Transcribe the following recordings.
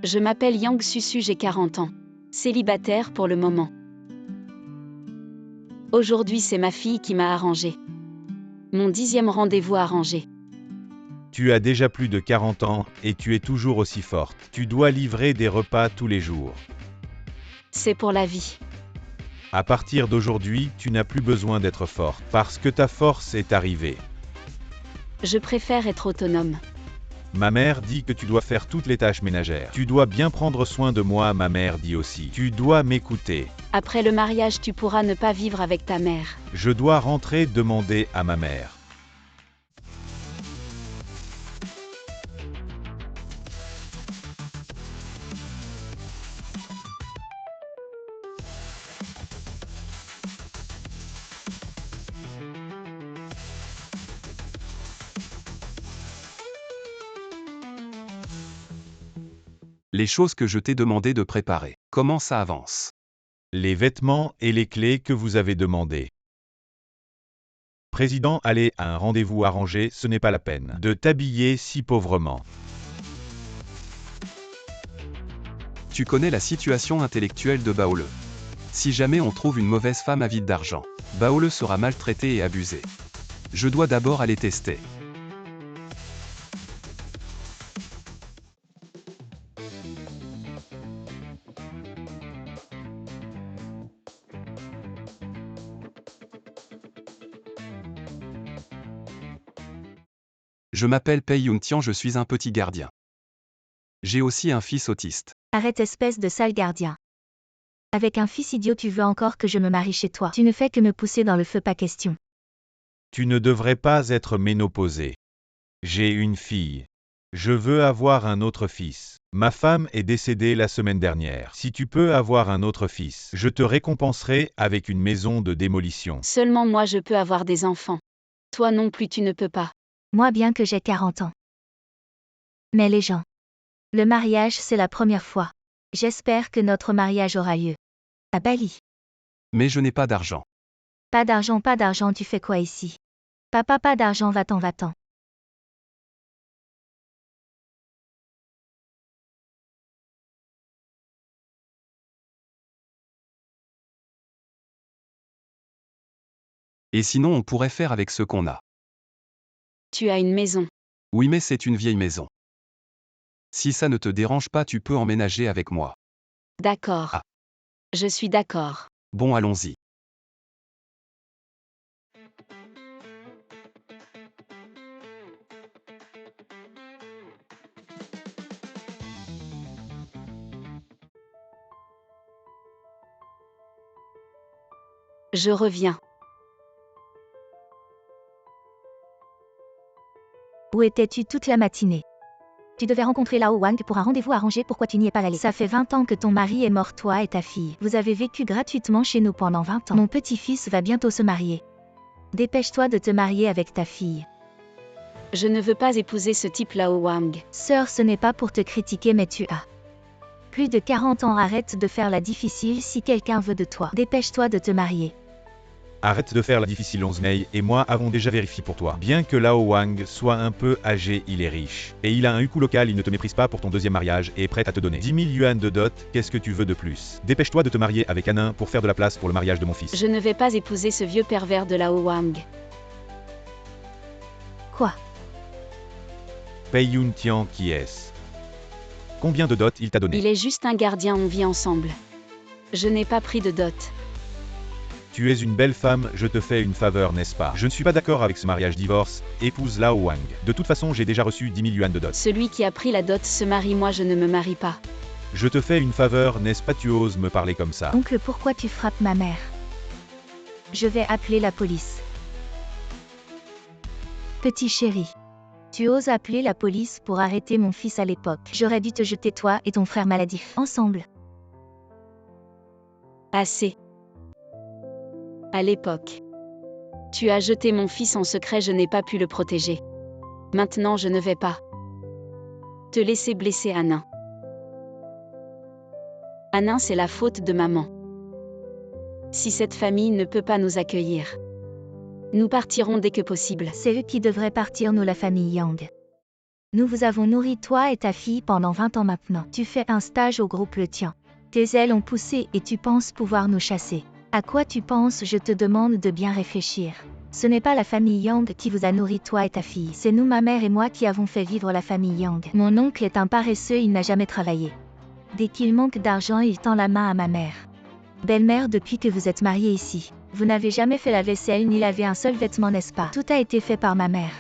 Je m'appelle Yang Susu, j'ai 40 ans. Célibataire pour le moment. Aujourd'hui c'est ma fille qui m'a arrangé. Mon 10e rendez-vous arrangé. Tu as déjà plus de 40 ans et tu es toujours aussi forte. Tu dois livrer des repas tous les jours. C'est pour la vie. À partir d'aujourd'hui, tu n'as plus besoin d'être forte parce que ta force est arrivée. Je préfère être autonome. Ma mère dit que tu dois faire toutes les tâches ménagères. Tu dois bien prendre soin de moi, ma mère dit aussi. Tu dois m'écouter. Après le mariage, tu pourras ne pas vivre avec ta mère. Je dois rentrer demander à ma mère. Les choses que je t'ai demandé de préparer. Comment ça avance? Les vêtements et les clés que vous avez demandées. Président, aller à un rendez-vous arrangé, ce n'est pas la peine de t'habiller si pauvrement. Tu connais la situation intellectuelle de Baole. Si jamais on trouve une mauvaise femme avide d'argent, Baole sera maltraité et abusé. Je dois d'abord aller tester. Je m'appelle Pei Yun-tian, je suis un petit gardien. J'ai aussi un fils autiste. Arrête, espèce de sale gardien. Avec un fils idiot, tu veux encore que je me marie chez toi. Tu ne fais que me pousser dans le feu, pas question. Tu ne devrais pas être ménopausée. J'ai une fille. Je veux avoir un autre fils. Ma femme est décédée la semaine dernière. Si tu peux avoir un autre fils, je te récompenserai avec une maison de démolition. Seulement moi je peux avoir des enfants. Toi non plus tu ne peux pas. Moi, bien que j'ai 40 ans. Mais les gens. Le mariage, c'est la première fois. J'espère que notre mariage aura lieu. À Bali. Mais je n'ai pas d'argent. Pas d'argent, tu fais quoi ici? Papa, pas d'argent, va-t'en, va-t'en. Et sinon on pourrait faire avec ce qu'on a. Tu as une maison. Oui, mais c'est une vieille maison. Si ça ne te dérange pas, tu peux emménager avec moi. D'accord. Ah. Je suis d'accord. Bon, allons-y. Je reviens. Où étais-tu toute la matinée? Tu devais rencontrer Lao Wang pour un rendez-vous arrangé, pourquoi tu n'y es pas allé? Ça fait 20 ans que ton mari est mort, toi et ta fille. Vous avez vécu gratuitement chez nous pendant 20 ans. Mon petit-fils va bientôt se marier. Dépêche-toi de te marier avec ta fille. Je ne veux pas épouser ce type Lao Wang. Sœur, ce n'est pas pour te critiquer, mais tu as plus de 40 ans, arrête de faire la difficile si quelqu'un veut de toi. Dépêche-toi de te marier. Arrête de faire la difficile, Onzmei et moi avons déjà vérifié pour toi. Bien que Lao Wang soit un peu âgé, il est riche. Et il a un hukou local, il ne te méprise pas pour ton deuxième mariage et est prêt à te donner 10 000 yuan de dot, qu'est-ce que tu veux de plus? Dépêche-toi de te marier avec Anin pour faire de la place pour le mariage de mon fils. Je ne vais pas épouser ce vieux pervers de Lao Wang. Quoi? Pei Yun-tian, qui est-ce? Combien de dot il t'a donné? Il est juste un gardien, on vit ensemble. Je n'ai pas pris de dot. Tu es une belle femme, je te fais une faveur, n'est-ce pas? Je ne suis pas d'accord avec ce mariage divorce, épouse Lao Wang. De toute façon, j'ai déjà reçu 10 000 yuan de dot. Celui qui a pris la dot se marie, moi je ne me marie pas. Je te fais une faveur, n'est-ce pas? Tu oses me parler comme ça? Oncle, pourquoi tu frappes ma mère? Je vais appeler la police. Petit chéri. Tu oses appeler la police pour arrêter mon fils à l'époque. J'aurais dû te jeter, toi et ton frère maladif, ensemble. Assez. À l'époque. Tu as jeté mon fils en secret, je n'ai pas pu le protéger. Maintenant je ne vais pas te laisser blesser Anin. Anin, c'est la faute de maman. Si cette famille ne peut pas nous accueillir, nous partirons dès que possible. C'est eux qui devraient partir, nous la famille Yang. Nous vous avons nourri toi et ta fille pendant 20 ans maintenant. Tu fais un stage au groupe Le Tien. Tes ailes ont poussé et tu penses pouvoir nous chasser. À quoi tu penses? Je te demande de bien réfléchir. Ce n'est pas la famille Yang qui vous a nourri toi et ta fille. C'est nous, ma mère et moi, qui avons fait vivre la famille Yang. Mon oncle est un paresseux, il n'a jamais travaillé. Dès qu'il manque d'argent, il tend la main à ma mère. Belle-mère, depuis que vous êtes mariée ici, vous n'avez jamais fait la vaisselle ni lavé un seul vêtement, n'est-ce pas? Tout a été fait par ma mère.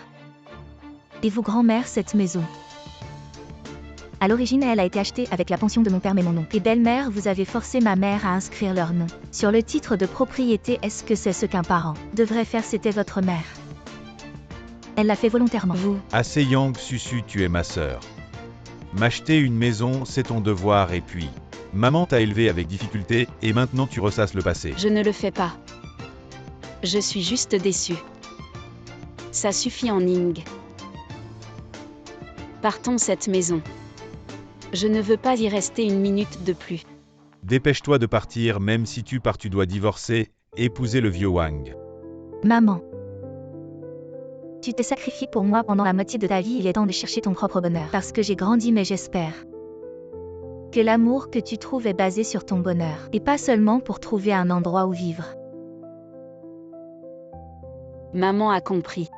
Et vous, grand-mère, cette maison? À l'origine, elle a été achetée avec la pension de mon père mais mon nom. Et belle-mère, vous avez forcé ma mère à inscrire leur nom sur le titre de propriété. Est-ce que c'est ce qu'un parent devrait faire? C'était votre mère. Elle l'a fait volontairement. Vous. Assez Yang Susu, tu es ma sœur. M'acheter une maison, c'est ton devoir et puis... Maman t'a élevé avec difficulté et maintenant tu ressasses le passé. Je ne le fais pas. Je suis juste déçue. Ça suffit en Ning. Partons cette maison. Je ne veux pas y rester une minute de plus. Dépêche-toi de partir, même si tu pars tu dois divorcer, épouser le vieux Wang. Maman. Tu t'es sacrifiée pour moi pendant la moitié de ta vie, il est temps de chercher ton propre bonheur. Parce que j'ai grandi, mais j'espère que l'amour que tu trouves est basé sur ton bonheur, et pas seulement pour trouver un endroit où vivre. Maman a compris.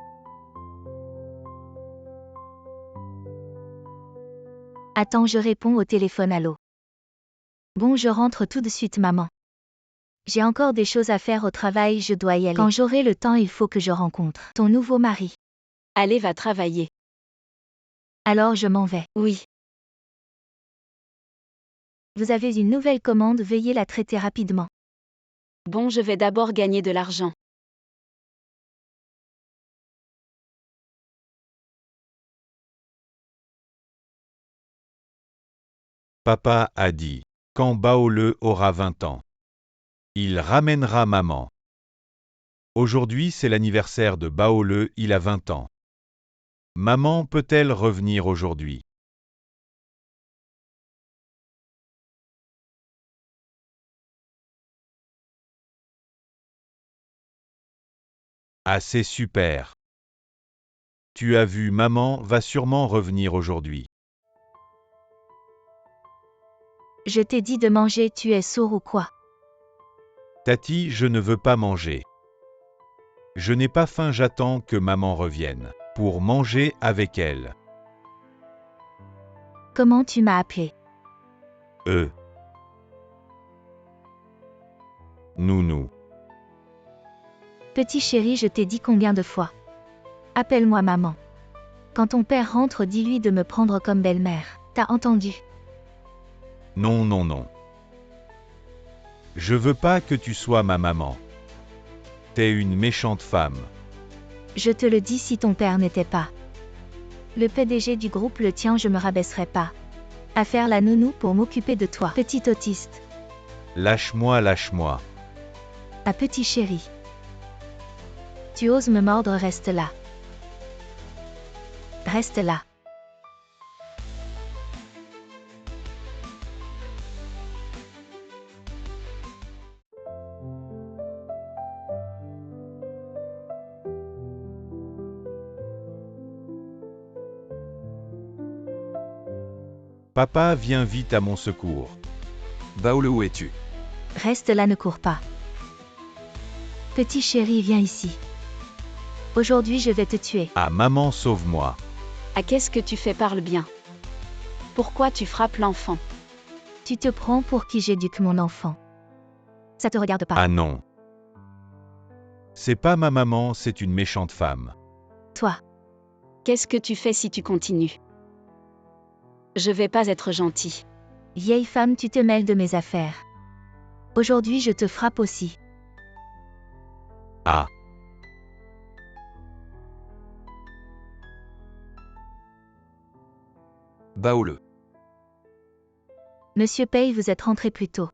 Attends, je réponds au téléphone. Allô. Bon, je rentre tout de suite, maman. J'ai encore des choses à faire au travail, je dois y aller. Quand j'aurai le temps, il faut que je rencontre ton nouveau mari. Allez, va travailler. Alors je m'en vais. Oui. Vous avez une nouvelle commande, veuillez la traiter rapidement. Bon, je vais d'abord gagner de l'argent. Papa a dit, quand Baole aura 20 ans, il ramènera maman. Aujourd'hui c'est l'anniversaire de Baole, il a 20 ans. Maman peut-elle revenir aujourd'hui? Ah, c'est super. Tu as vu, maman va sûrement revenir aujourd'hui. Je t'ai dit de manger, tu es sourd ou quoi? Tati, je ne veux pas manger. Je n'ai pas faim, j'attends que maman revienne pour manger avec elle. Comment tu m'as appelé? Nounou. Petit chéri, je t'ai dit combien de fois? Appelle-moi maman. Quand ton père rentre, dis-lui de me prendre comme belle-mère. T'as entendu? Non, non, non. Je veux pas que tu sois ma maman. T'es une méchante femme. Je te le dis, si ton père n'était pas le PDG du groupe Le Tien, je me rabaisserais pas à faire la nounou pour m'occuper de toi, petit autiste. Lâche-moi, lâche-moi. Ah, petit chéri. Tu oses me mordre, reste là. Reste là. Papa, viens vite à mon secours. Baole, où es-tu? Reste là, ne cours pas. Petit chéri, viens ici. Aujourd'hui, je vais te tuer. Ah, maman, sauve-moi. Ah, qu'est-ce que tu fais? Parle bien. Pourquoi tu frappes l'enfant? Tu te prends pour qui? J'éduque mon enfant. Ça te regarde pas. Ah non. C'est pas ma maman, c'est une méchante femme. Toi. Qu'est-ce que tu fais si tu continues? Je vais pas être gentil. Vieille femme, tu te mêles de mes affaires. Aujourd'hui, je te frappe aussi. Ah. Baole. Monsieur Pei, vous êtes rentré plus tôt.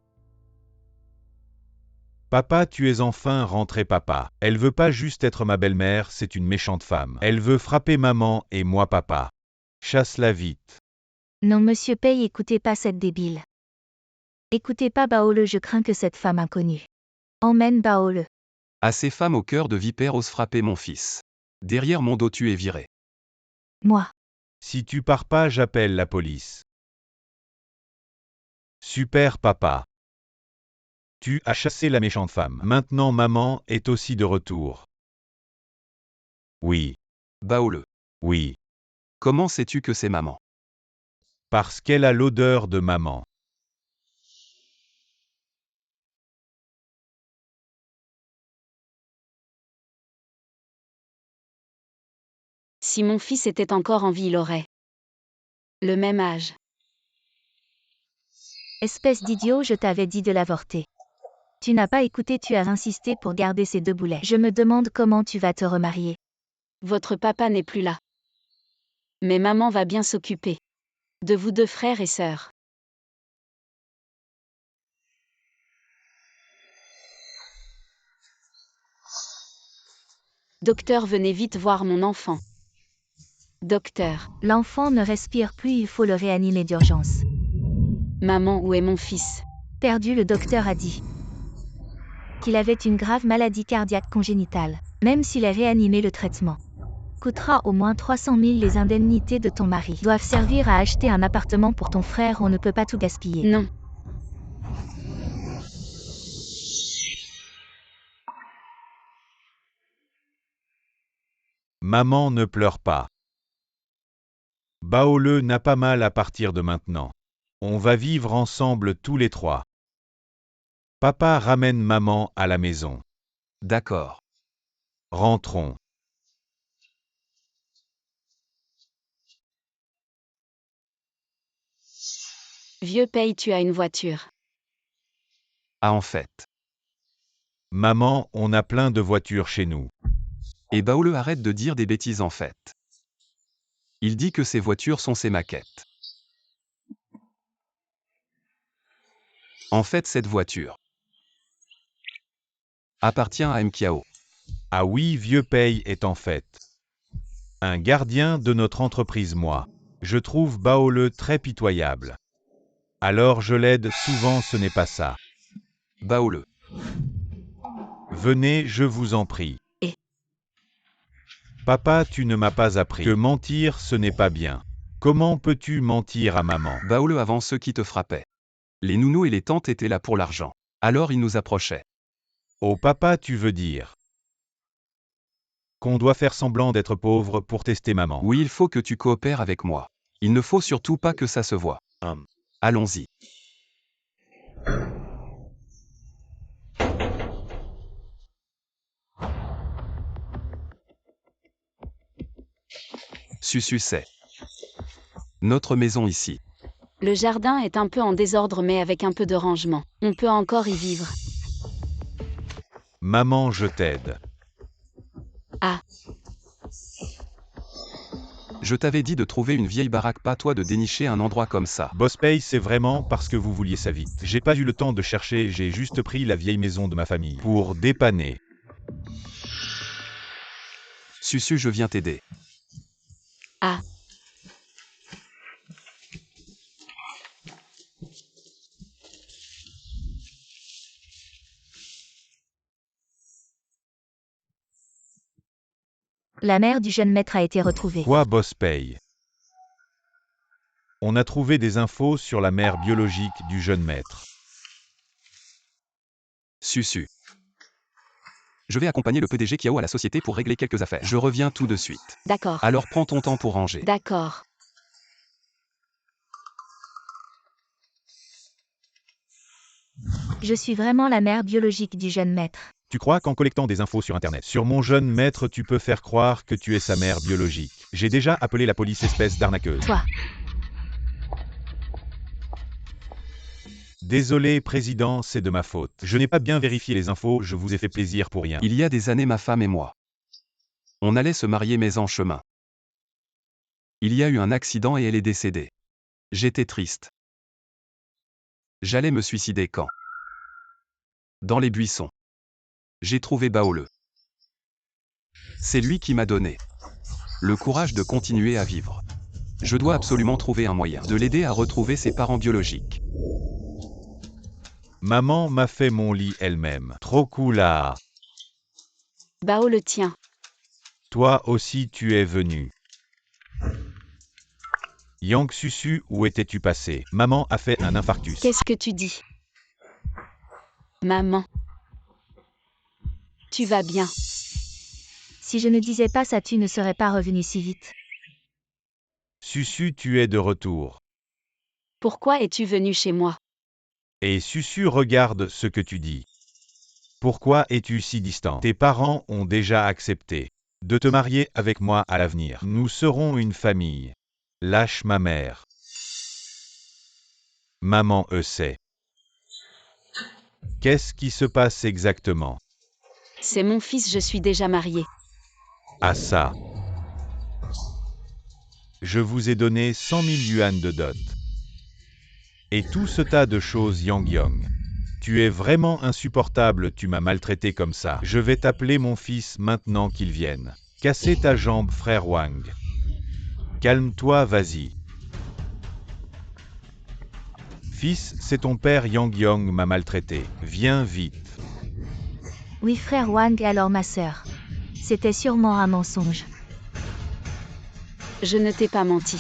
Papa, tu es enfin rentré, papa. Elle veut pas juste être ma belle-mère, c'est une méchante femme. Elle veut frapper maman et moi, papa. Chasse-la vite. Non, monsieur Pei, écoutez pas cette débile. Écoutez pas Baole, je crains que cette femme inconnue emmène Baole. À ces femmes au cœur de vipère osent frapper mon fils. Derrière mon dos tu es viré. Moi. Si tu pars pas, j'appelle la police. Super papa. Tu as chassé la méchante femme. Maintenant maman est aussi de retour. Oui, Baole. oui. Comment sais-tu que c'est maman? Parce qu'elle a l'odeur de maman. Si mon fils était encore en vie, il aurait le même âge. Espèce d'idiot, je t'avais dit de l'avorter. Tu n'as pas écouté, tu as insisté pour garder ces 2 boulets. Je me demande comment tu vas te remarier. Votre papa n'est plus là. Mais maman va bien s'occuper de vous 2 frères et sœurs. Docteur, venez vite voir mon enfant. Docteur, L'enfant ne respire plus, il faut le réanimer d'urgence. maman, où est mon fils? Perdu, le docteur a dit qu'il avait une grave maladie cardiaque congénitale. Même s'il est réanimé, le traitement coûtera au moins 300 000. Les indemnités de ton mari doivent servir à acheter un appartement pour ton frère, on ne peut pas tout gaspiller. Non. Maman ne pleure pas. Baole n'a pas mal à partir de maintenant. On va vivre ensemble tous les 3. Papa ramène maman à la maison. D'accord. Rentrons. Vieux paye, tu as une voiture. Ah en fait. Maman, on a plein de voitures chez nous. Et Baole arrête de dire des bêtises en fait. Il dit que ces voitures sont ses maquettes. En fait, cette voiture appartient à Mkiao. Ah oui, vieux paye est en fait un gardien de notre entreprise. Moi, je trouve Baole très pitoyable. Alors je l'aide souvent, ce n'est pas ça. Baole. Venez, je vous en prie. Et Papa, tu ne m'as pas appris que mentir, ce n'est pas bien. Comment peux-tu mentir à maman? Baole avant ceux qui te frappaient. Les nounous et les tantes étaient là pour l'argent. Alors ils nous approchaient. Oh papa, tu veux dire qu'on doit faire semblant d'être pauvre pour tester maman? Oui, il faut que tu coopères avec moi. Il ne faut surtout pas que ça se voie. Allons-y. Susu, c'est notre maison ici. le jardin est un peu en désordre, mais avec un peu de rangement, on peut encore y vivre. Maman, je t'aide. Ah, Je t'avais dit de trouver une vieille baraque, pas toi de dénicher un endroit comme ça. Boss Pay, c'est vraiment parce que vous vouliez ça vite. J'ai pas eu le temps de chercher, j'ai juste pris la vieille maison de ma famille pour dépanner. Susu, je viens t'aider. ah, La mère du jeune maître a été retrouvée. Quoi, Boss Pay? On a trouvé des infos sur la mère biologique du jeune maître. Susu. Je vais accompagner le PDG Kiao à la société pour régler quelques affaires. Je reviens tout de suite. d'accord. Alors prends ton temps pour ranger. D'accord. Je suis vraiment la mère biologique du jeune maître. Tu crois qu'en collectant des infos sur Internet sur mon jeune maître, tu peux faire croire que tu es sa mère biologique? J'ai déjà appelé la police, espèce d'arnaqueuse. Toi, Désolé, président, c'est de ma faute. Je n'ai pas bien vérifié les infos, je vous ai fait plaisir pour rien. Il y a des années, ma femme et moi, on allait se marier mais en chemin. Il y a eu un accident et elle est décédée. J'étais triste. J'allais me suicider quand, dans les buissons, j'ai trouvé Baole. C'est lui qui m'a donné le courage de continuer à vivre. Je dois absolument trouver un moyen de l'aider à retrouver ses parents biologiques. Maman m'a fait mon lit elle-même. Trop cool là. Bao le tien. Toi aussi tu es venu. Yang Susu, où étais-tu passé? Maman a fait un infarctus. Qu'est-ce que tu dis? Maman. Tu vas bien? Si je ne disais pas ça, tu ne serais pas revenu si vite. Susu, tu es de retour. Pourquoi es-tu venu chez moi? Et Susu, regarde ce que tu dis. Pourquoi es-tu si distant? Tes parents ont déjà accepté de te marier avec moi à l'avenir. Nous serons une famille. Lâche ma mère. Maman sait. Qu'est-ce qui se passe exactement? C'est mon fils, je suis déjà mariée. Ah ça. Je vous ai donné 100 000 yuan de dot. Et tout ce tas de choses Yang Yang. Tu es vraiment insupportable, tu m'as maltraité comme ça. Je vais t'appeler mon fils maintenant qu'il vienne. Casser ta jambe, frère Wang. Calme-toi, vas-y. Fils, c'est ton père Yang Yang m'a maltraité. Viens vite. Oui, frère Wang, alors ma sœur. C'était sûrement un mensonge. Je ne t'ai pas menti.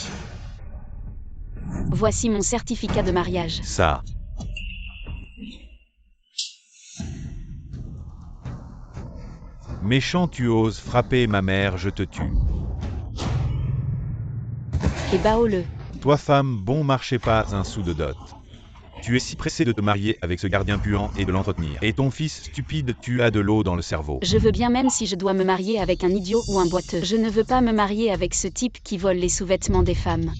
Voici mon certificat de mariage. Ça. Méchant, tu oses frapper ma mère, je te tue. Et bao-le. Toi femme, bon marché pas un sou de dot. Tu es si pressé de te marier avec ce gardien puant et de l'entretenir. Et ton fils stupide, tu as de l'eau dans le cerveau. Je veux bien même si je dois me marier avec un idiot ou un boiteux. Je ne veux pas me marier avec ce type qui vole les sous-vêtements des femmes.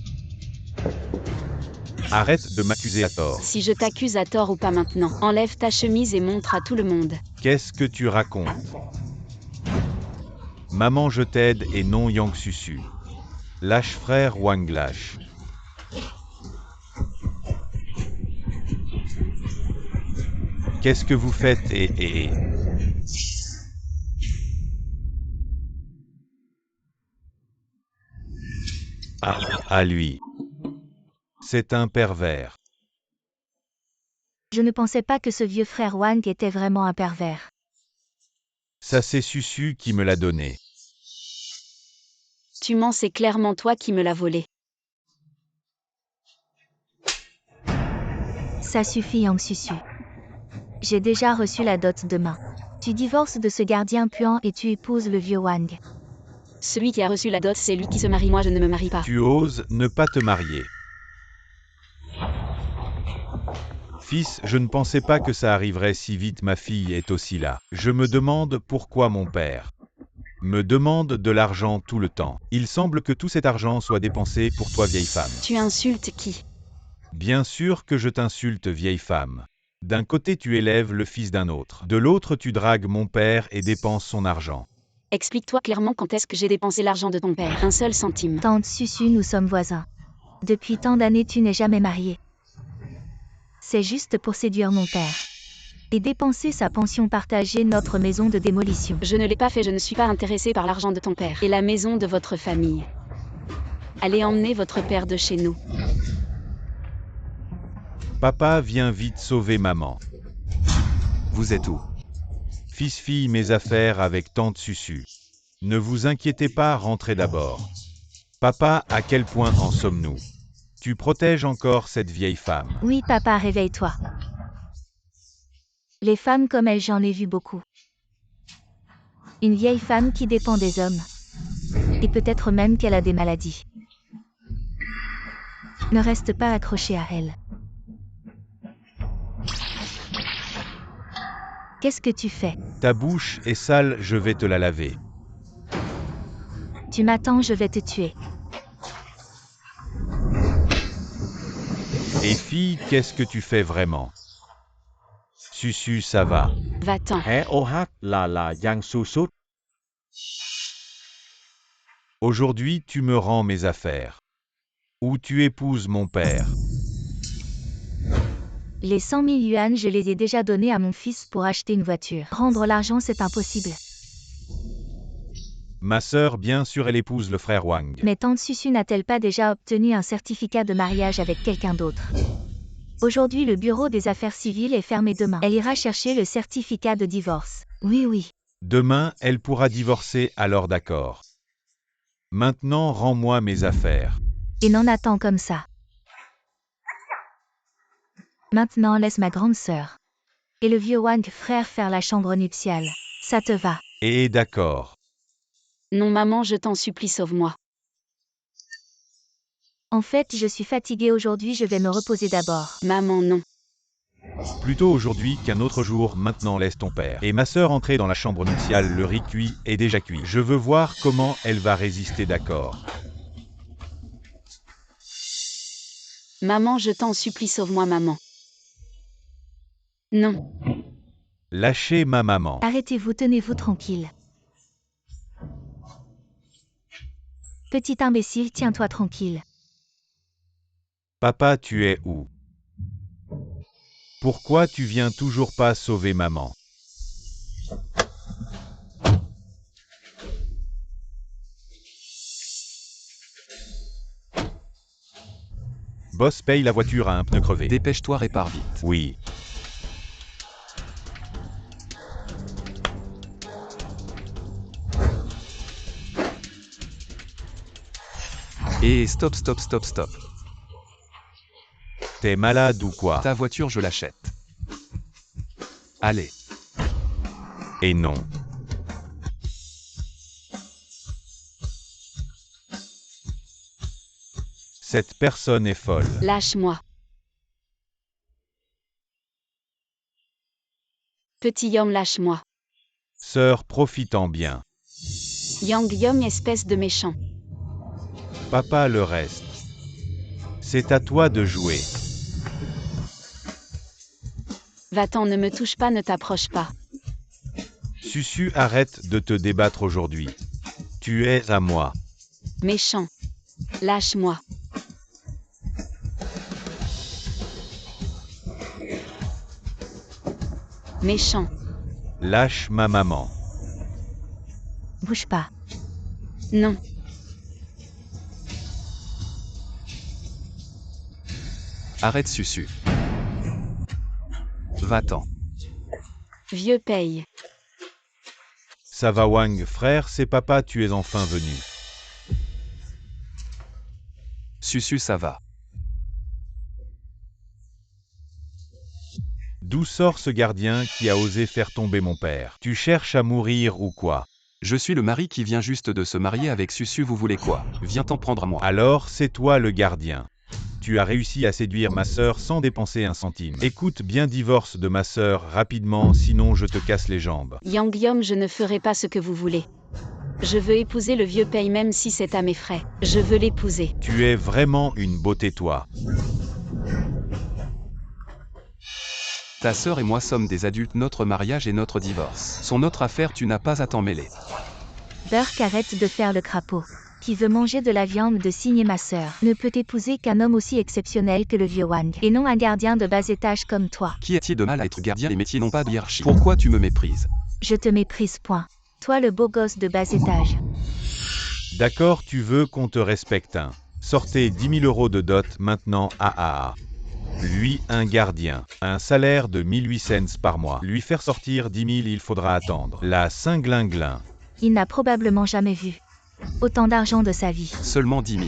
Arrête de m'accuser à tort. Si je t'accuse à tort ou pas maintenant, enlève ta chemise et montre à tout le monde. Qu'est-ce que tu racontes? Maman, je t'aide et non Yang Susu. Lâche frère Wang, lâche. Qu'est-ce que vous faites à lui. C'est un pervers. Je ne pensais pas que ce vieux frère Wang était vraiment un pervers. Ça c'est Susu qui me l'a donné. Tu mens, c'est clairement toi qui me l'as volé. Ça suffit, Yang Susu. J'ai déjà reçu la dot demain. Tu divorces de ce gardien puant et tu épouses le vieux Wang. Celui qui a reçu la dot, c'est lui qui se marie, moi je ne me marie pas. Tu oses ne pas te marier. Fils, je ne pensais pas que ça arriverait si vite, ma fille est aussi là. Je me demande pourquoi mon père me demande de l'argent tout le temps. Il semble que tout cet argent soit dépensé pour toi, vieille femme. Tu insultes qui? Bien sûr que je t'insulte, vieille femme. D'un côté tu élèves le fils d'un autre. De l'autre tu dragues mon père et dépenses son argent. Explique-toi clairement quand est-ce que j'ai dépensé l'argent de ton père. Un seul centime. Tante Susu, nous sommes voisins. Depuis tant d'années, tu n'es jamais mariée. C'est juste pour séduire mon père. Et dépenser sa pension partagée, notre maison de démolition. Je ne l'ai pas fait, je ne suis pas intéressée par l'argent de ton père. Et la maison de votre famille. Allez emmener votre père de chez nous. Papa, viens vite sauver maman. Vous êtes où? Fils, fille, mes affaires avec tante Susu. Ne vous inquiétez pas, rentrez d'abord. Papa, à quel point en sommes-nous? Tu protèges encore cette vieille femme. Oui, papa, réveille-toi. Les femmes comme elle, j'en ai vu beaucoup. Une vieille femme qui dépend des hommes. Et peut-être même qu'elle a des maladies. Ne reste pas accroché à elle. Qu'est-ce que tu fais? Ta bouche est sale, je vais te la laver. Tu m'attends, je vais te tuer. Et fille, qu'est-ce que tu fais vraiment? Susu, ça va. Va-t'en. Aujourd'hui, tu me rends mes affaires. Ou tu épouses mon père. Les 100 000 yuan, je les ai déjà donnés à mon fils pour acheter une voiture. Rendre l'argent, c'est impossible. Ma sœur, bien sûr, elle épouse le frère Wang. Mais tante Susu n'a-t-elle pas déjà obtenu un certificat de mariage avec quelqu'un d'autre? Aujourd'hui, le bureau des affaires civiles est fermé demain. Elle ira chercher le certificat de divorce. Oui, oui. Demain, elle pourra divorcer, alors d'accord. Maintenant, rends-moi mes affaires. Et n'en attends comme ça. Maintenant laisse ma grande sœur et le vieux Wang frère faire la chambre nuptiale. Ça te va? Et d'accord. Non maman, je t'en supplie, sauve-moi. En fait, je suis fatiguée aujourd'hui, je vais me reposer d'abord. Maman, non. Plutôt aujourd'hui qu'un autre jour, maintenant laisse ton père. Et ma sœur entrer dans la chambre nuptiale, le riz cuit est déjà cuit. Je veux voir comment elle va résister, d'accord. Maman, je t'en supplie, sauve-moi maman. Non. Lâchez ma maman. Arrêtez-vous, tenez-vous tranquille. Petit imbécile, tiens-toi tranquille. Papa, tu es où? Pourquoi tu viens toujours pas sauver maman? Boss paye la voiture à un pneu crevé. Dépêche-toi, répare vite. Oui. Et stop, stop, stop, stop. T'es malade ou quoi? Ta voiture, je l'achète. Allez. Et non. Cette personne est folle. Lâche-moi. Petit homme, lâche-moi. Sœur, profitant bien. Yang Yom, espèce de méchant. Papa, le reste. C'est à toi de jouer. Va-t'en, ne me touche pas, ne t'approche pas. Susu, arrête de te débattre aujourd'hui. Tu es à moi. Méchant. Lâche-moi. Méchant. Lâche ma maman. Bouge pas. Non. Arrête, Susu. Va-t'en. Vieux paye. Ça va Wang, frère, c'est papa, tu es enfin venu. Susu, ça va. D'où sort ce gardien qui a osé faire tomber mon père? Tu cherches à mourir ou quoi? Je suis le mari qui vient juste de se marier avec Susu, vous voulez quoi? Viens t'en prendre à moi. Alors, c'est toi le gardien. Tu as réussi à séduire ma sœur sans dépenser un centime. Écoute bien, divorce de ma sœur rapidement, sinon je te casse les jambes. Yang Yom, je ne ferai pas ce que vous voulez. Je veux épouser le vieux paye même si c'est à mes frais. Je veux l'épouser. Tu es vraiment une beauté, toi. Ta sœur et moi sommes des adultes, notre mariage et notre divorce sont notre affaire, tu n'as pas à t'en mêler. Burke, arrête de faire le crapaud. Qui veut manger de la viande de cygne et ma sœur ne peut épouser qu'un homme aussi exceptionnel que le vieux Wang, et non un gardien de bas étage comme toi. Qu'y a-t-il de mal à être gardien? Les métiers n'ont pas de hiérarchie. Pourquoi tu me méprises? Je te méprise, point. Toi le beau gosse de bas étage. D'accord, tu veux qu'on te respecte, hein. Sortez 10 000 € de dot maintenant, Lui, un gardien. Un salaire de 1800 cents par mois. Lui faire sortir 10 000, il faudra attendre. La Saint-Glinglin. Il n'a probablement jamais vu autant d'argent de sa vie. Seulement 10 000.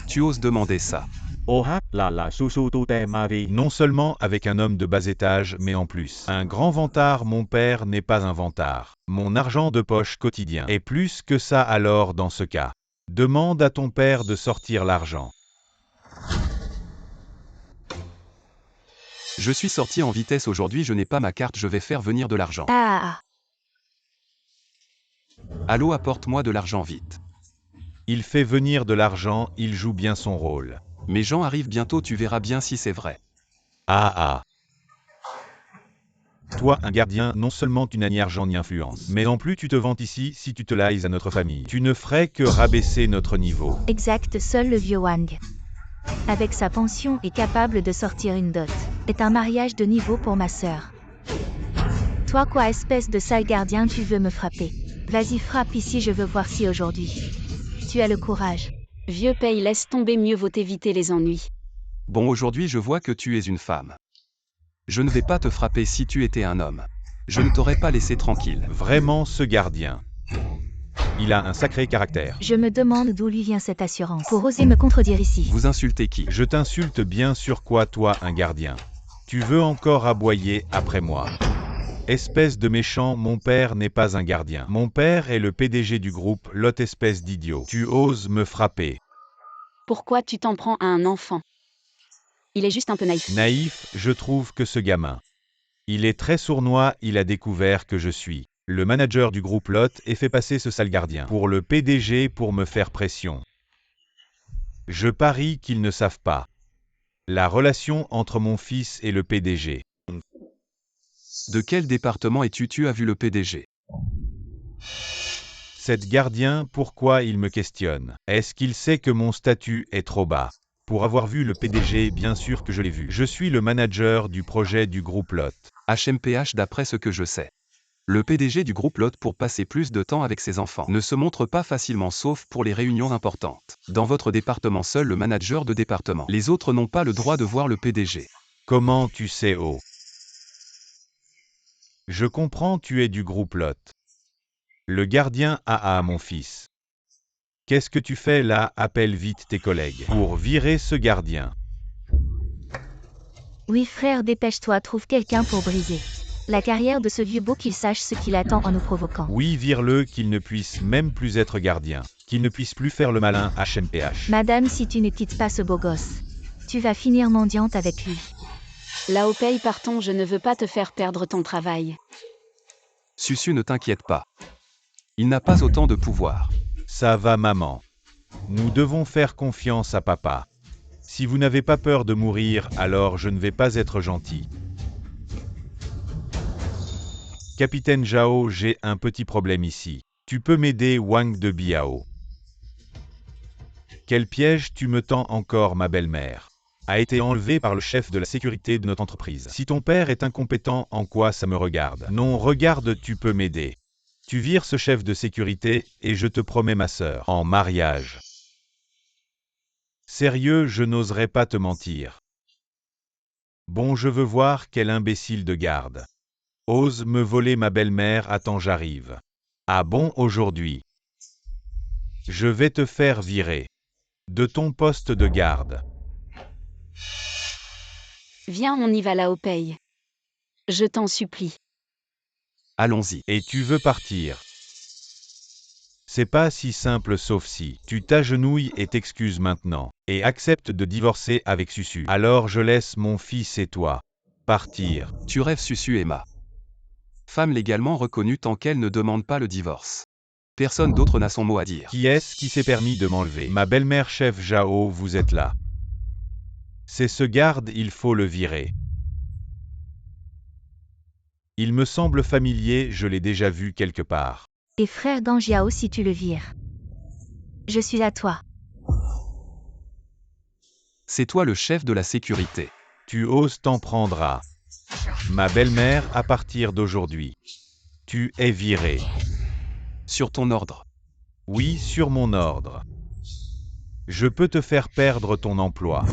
Tu oses demander ça? Non seulement avec un homme de bas étage, mais en plus. Un grand vantard, mon père n'est pas un vantard. Mon argent de poche quotidien. Et plus que ça alors dans ce cas. Demande à ton père de sortir l'argent. Je suis sorti en vitesse aujourd'hui, je n'ai pas ma carte, je vais faire venir de l'argent. Allô, apporte-moi de l'argent vite. Il fait venir de l'argent, il joue bien son rôle. Mes gens arrivent bientôt, tu verras bien si c'est vrai. Toi, un gardien, non seulement tu n'as ni argent ni influence, mais en plus tu te vantes ici si tu te lies à notre famille. Tu ne ferais que rabaisser notre niveau. Exact, seul le vieux Wang, avec sa pension, est capable de sortir une dot. C'est un mariage de niveau pour ma sœur. Toi quoi, espèce de sale gardien, tu veux me frapper? Vas-y, frappe ici, je veux voir si aujourd'hui tu as le courage. Vieux paye, laisse tomber, mieux vaut éviter les ennuis. Bon, aujourd'hui je vois que tu es une femme. Je ne vais pas te frapper si tu étais un homme. Je ne t'aurais pas laissé tranquille. Vraiment ce gardien. Il a un sacré caractère. Je me demande d'où lui vient cette assurance. Pour oser me contredire ici. Vous insultez qui? Je t'insulte bien sur quoi, toi, un gardien? Tu veux encore aboyer après moi? Espèce de méchant, mon père n'est pas un gardien. Mon père est le PDG du groupe, l'autre espèce d'idiot. Tu oses me frapper. Pourquoi tu t'en prends à un enfant? Il est juste un peu naïf. Naïf, je trouve que ce gamin. Il est très sournois, il a découvert que je suis le manager du groupe Lot et fait passer ce sale gardien pour le PDG pour me faire pression. Je parie qu'ils ne savent pas la relation entre mon fils et le PDG. De quel département es-tu? Tu as vu le PDG? Cette gardien, pourquoi il me questionne? Est-ce qu'il sait que mon statut est trop bas? Pour avoir vu le PDG, bien sûr que je l'ai vu. Je suis le manager du projet du groupe Lot. HMPH d'après ce que je sais. Le PDG du groupe Lot pour passer plus de temps avec ses enfants ne se montre pas facilement sauf pour les réunions importantes. Dans votre département seul le manager de département. Les autres n'ont pas le droit de voir le PDG. Comment tu sais, oh? Je comprends, tu es du groupe Lot. Le gardien a mon fils. Qu'est-ce que tu fais là? Appelle vite tes collègues pour virer ce gardien. Oui frère, dépêche-toi, trouve quelqu'un pour briser la carrière de ce vieux beau, qu'il sache ce qu'il attend en nous provoquant. Oui, vire-le, qu'il ne puisse même plus être gardien. Qu'il ne puisse plus faire le malin HMPH. Madame, si tu ne quittes pas ce beau gosse, tu vas finir mendiante avec lui. Lao Pei, partons, je ne veux pas te faire perdre ton travail. Susu, ne t'inquiète pas. Il n'a pas autant de pouvoir. Ça va, maman. Nous devons faire confiance à papa. Si vous n'avez pas peur de mourir, alors je ne vais pas être gentil. Capitaine Zhao, j'ai un petit problème ici. Tu peux m'aider, Wang de Biao? Quel piège tu me tends encore? Ma belle-mère a été enlevée par le chef de la sécurité de notre entreprise. Si ton père est incompétent, en quoi ça me regarde? Non, regarde, tu peux m'aider. Tu vires ce chef de sécurité, et je te promets ma sœur en mariage. Sérieux, je n'oserais pas te mentir. Bon, je veux voir quel imbécile de garde ose me voler ma belle-mère. Attends, j'arrive. Ah bon, aujourd'hui? Je vais te faire virer de ton poste de garde. Viens, on y va, Lao Pei. Je t'en supplie. Allons-y. Et tu veux partir? C'est pas si simple sauf si tu t'agenouilles et t'excuses maintenant, et acceptes de divorcer avec Susu. Alors je laisse mon fils et toi partir. Tu rêves, Susu, Emma. Femme légalement reconnue tant qu'elle ne demande pas le divorce. Personne d'autre n'a son mot à dire. Qui est-ce qui s'est permis de m'enlever? Ma belle-mère chef Zhao, vous êtes là. C'est ce garde, il faut le virer. Il me semble familier, je l'ai déjà vu quelque part. Et frère Ganjiao, si tu le vires. Je suis à toi. C'est toi le chef de la sécurité. Tu oses t'en prendre à ma belle-mère à partir d'aujourd'hui. Tu es viré. Sur ton ordre. Oui, sur mon ordre. Je peux te faire perdre ton emploi.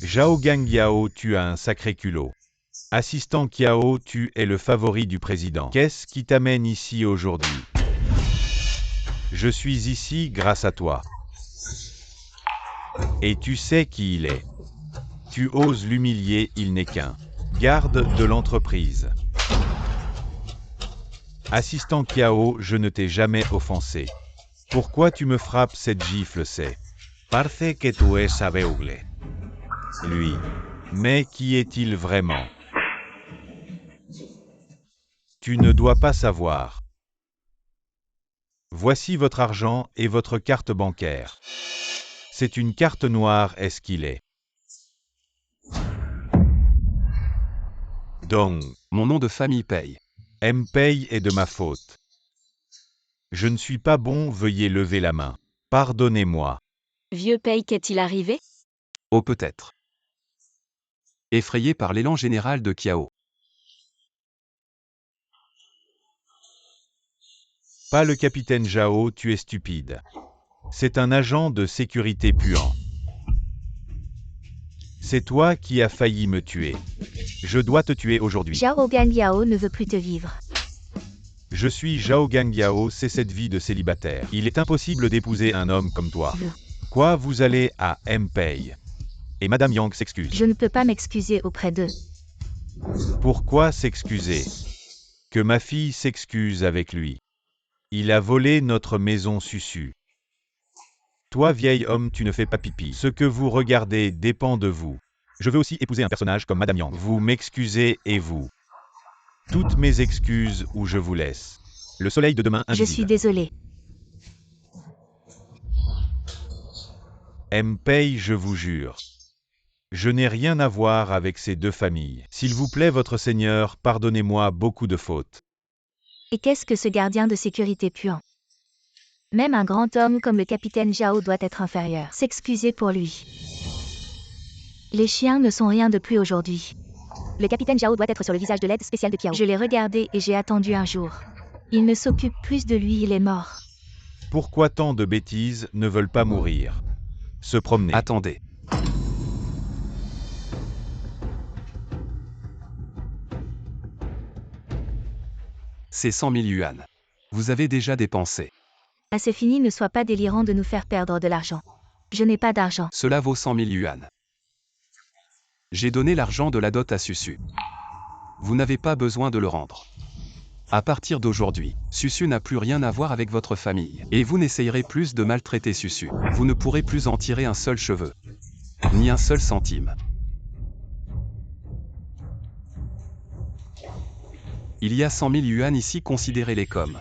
Zhao Gangyao, tu as un sacré culot. Assistant Kiao, tu es le favori du président. Qu'est-ce qui t'amène ici aujourd'hui? Je suis ici grâce à toi. Et tu sais qui il est. Tu oses l'humilier, il n'est qu'un garde de l'entreprise. Assistant Kiao, je ne t'ai jamais offensé. Pourquoi tu me frappes? Cette gifle, c'est parce que tu es aveugle. Lui. Mais qui est-il vraiment? Tu ne dois pas savoir. Voici votre argent et votre carte bancaire. C'est une carte noire, est-ce qu'il est? Donc, Mon nom de famille paye. M-Pay est de ma faute. Je ne suis pas bon, veuillez lever la main. Pardonnez-moi. Vieux Pei, qu'est-il arrivé? Oh peut-être. Effrayé par l'élan général de Kiao. Pas le capitaine Zhao, tu es stupide. C'est un agent de sécurité puant. C'est toi qui as failli me tuer. Je dois te tuer aujourd'hui. Zhao Ganjiao ne veut plus te vivre. Je suis Zhao Gangyao, c'est cette vie de célibataire. Il est impossible d'épouser un homme comme toi. Quoi, vous allez à M-Pay? Et Madame Yang s'excuse. Je ne peux pas m'excuser auprès d'eux. Pourquoi s'excuser? Que ma fille s'excuse avec lui. Il a volé notre maison Susu. Toi, vieil homme, tu ne fais pas pipi. Ce que vous regardez dépend de vous. Je veux aussi épouser un personnage comme Madame Yang. Vous m'excusez et vous. Toutes mes excuses ou je vous laisse. Le soleil de demain invisible. Je suis désolée. M-Pay, je vous jure. Je n'ai rien à voir avec ces deux familles. S'il vous plaît, votre Seigneur, pardonnez-moi beaucoup de fautes. Et qu'est-ce que ce gardien de sécurité puant? Même un grand homme comme le capitaine Zhao doit être inférieur. S'excuser pour lui. Les chiens ne sont rien de plus aujourd'hui. Le capitaine Zhao doit être sur le visage de l'aide spéciale de Kiao. Je l'ai regardé et j'ai attendu un jour. Il ne s'occupe plus de lui, il est mort. Pourquoi tant de bêtises ne veulent pas mourir? Se promener. Attendez. C'est 100 000 yuan. Vous avez déjà dépensé. Ah, c'est fini, ne sois pas délirant de nous faire perdre de l'argent. Je n'ai pas d'argent. Cela vaut 100 000 yuan. J'ai donné l'argent de la dot à Susu. Vous n'avez pas besoin de le rendre. À partir d'aujourd'hui, Susu n'a plus rien à voir avec votre famille. Et vous n'essayerez plus de maltraiter Susu. Vous ne pourrez plus en tirer un seul cheveu. Ni un seul centime. Il y a 100 000 yuan ici, considérez-les comme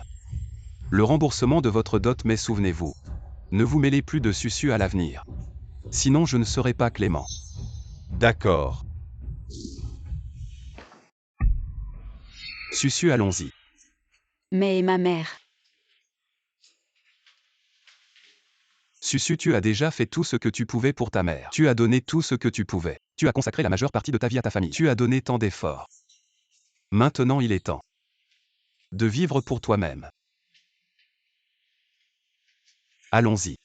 le remboursement de votre dot, mais souvenez-vous, ne vous mêlez plus de Susu à l'avenir. Sinon je ne serai pas clément. D'accord. Susu, allons-y. Mais ma mère. Susu, tu as déjà fait tout ce que tu pouvais pour ta mère. Tu as donné tout ce que tu pouvais. Tu as consacré la majeure partie de ta vie à ta famille. Tu as donné tant d'efforts. Maintenant il est temps de vivre pour toi-même. Allons-y.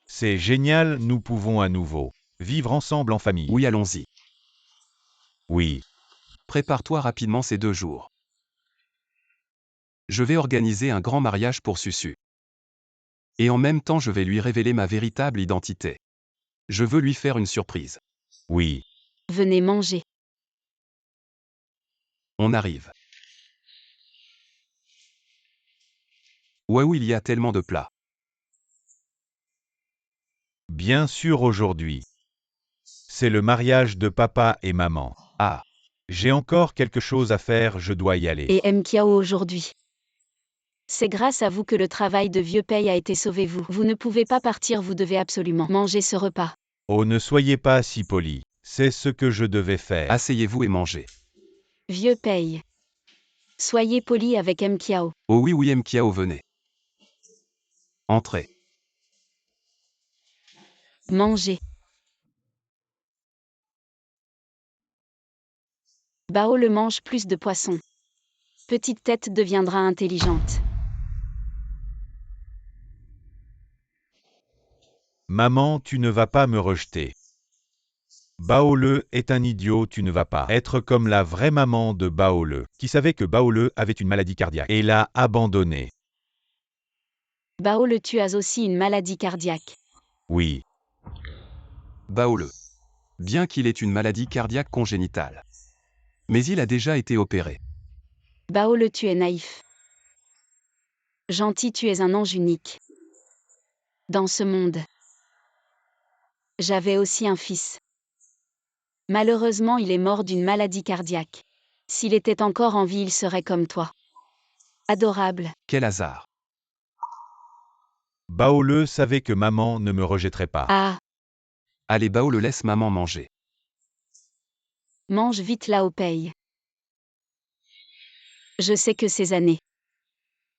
C'est génial, nous pouvons à nouveau vivre ensemble en famille. Oui, allons-y. Oui. Prépare-toi rapidement ces 2 jours. Je vais organiser un grand mariage pour Susu. Et en même temps je vais lui révéler ma véritable identité. Je veux lui faire une surprise. Oui. Venez manger. On arrive. Waouh, il y a tellement de plats. Bien sûr, aujourd'hui. C'est le mariage de papa et maman. Ah, J'ai encore quelque chose à faire, je dois y aller. Et M. Kiao aujourd'hui. C'est grâce à vous que le travail de vieux paye a été sauvé. Vous ne pouvez pas partir, vous devez absolument manger ce repas. Oh, ne soyez pas si poli. C'est ce que je devais faire. asseyez-vous et mangez. Vieux paye. Soyez poli avec M. Kiao. Oh oui, oui, Mkiao, venez. Entrez. Mangez. Bao le mange plus de poisson. Petite tête deviendra intelligente. Maman, tu ne vas pas me rejeter. Baole est un idiot, tu ne vas pas être comme la vraie maman de Baole, qui savait que Baole avait une maladie cardiaque et l'a abandonné. Bao le tu as aussi une maladie cardiaque. Oui. Baole. Bien qu'il ait une maladie cardiaque congénitale. Mais il a déjà été opéré. Bao le tu es naïf. Gentil, tu es un ange unique. Dans ce monde. J'avais aussi un fils. Malheureusement, il est mort d'une maladie cardiaque. S'il était encore en vie, il serait comme toi. Adorable. Quel hasard. Baole savait que maman ne me rejetterait pas. Ah, Allez, Baole, laisse maman manger. mange vite là au paye. Je sais que ces années.